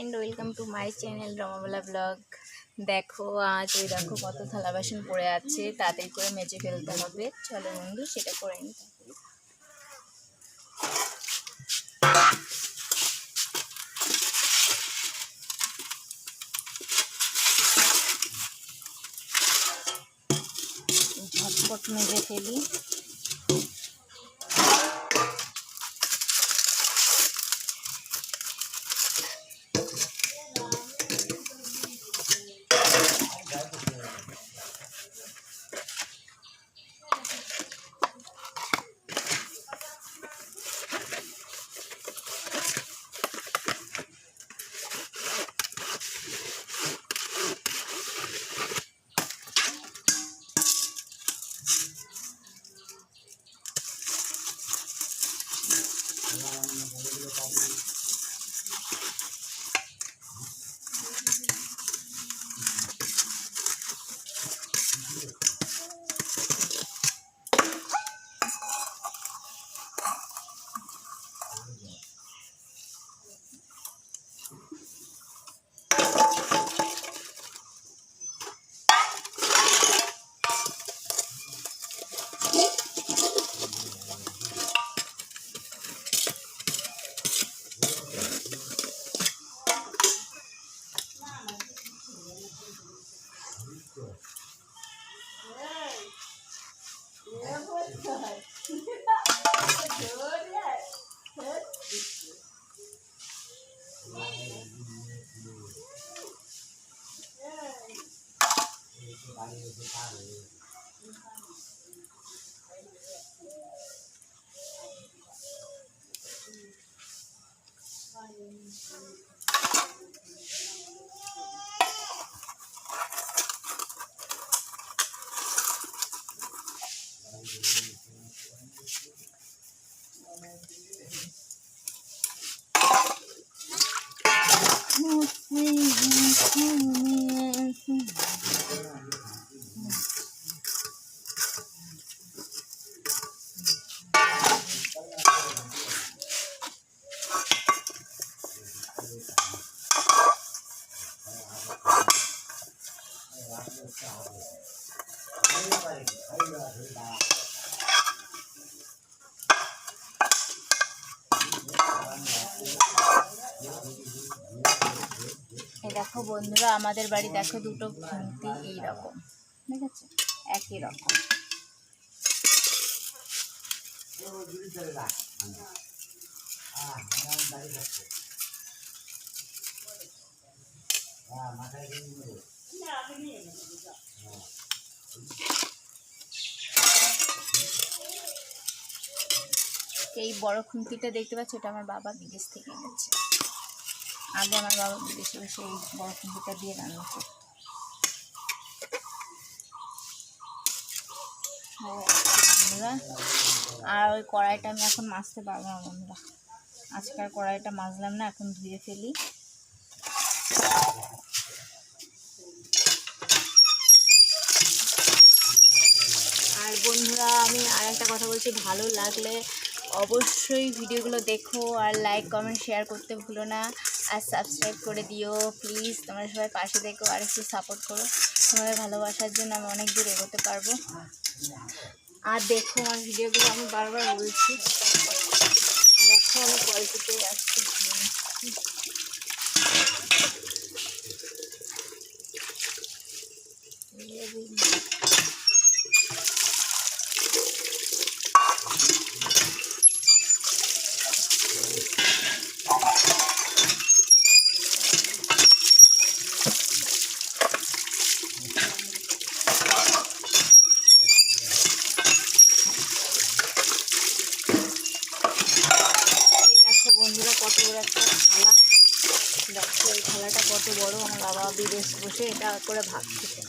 Friend welcome to my channel Ramabala blog. देखो आज ওই দেখো কত থালা বাসন পড়ে আছে, তাড়াতাড়ি করে মেজে ফেলতে হবে। চলো বন্ধু সেটা করে নিই। ঝটপট মেজে ফেলি। দেখো বন্ধুরা আমাদের বাড়ি দেখো দুটো খুন্তি এইরকম, ঠিক আছে, একই রকম। এই বড় খুন্তিটা দেখতে পাচ্ছ, এটা আমার বাবা বিদেশ থেকে এনেছে। আগে আমার বাবা বিদেশে বসে এই বড় খুন্তিটা দিয়ে রান্না করত। আর ওই কড়াইটা আমি এখন মাজতে পারবো না বন্ধুরা, আজকাল কড়াইটা মাজলাম না, এখন ধুয়ে ফেলি। আর বন্ধুরা আমি আর একটা কথা বলছি, ভালো লাগলে অবশ্যই ভিডিওগুলো দেখো, আর লাইক কমেন্ট শেয়ার করতে ভুলো না, আর সাবস্ক্রাইব করে দিও প্লিজ। তোমরা সবাই পাশে দেখো আর একটু সাপোর্ট করো, তোমাদের ভালোবাসার জন্য আমি অনেক দূর এগোতে পারবো। আর দেখো আমার ভিডিওগুলো, আমি বারবার বলছি, দেখো আমি কোয়ালিটিতে আসছি। বন্ধুরা কত বড় একটা থালা, দেখো এই থালাটা কত বড়, আমার বাবা বিদেশ বসে এটা করে ভাত খেতে।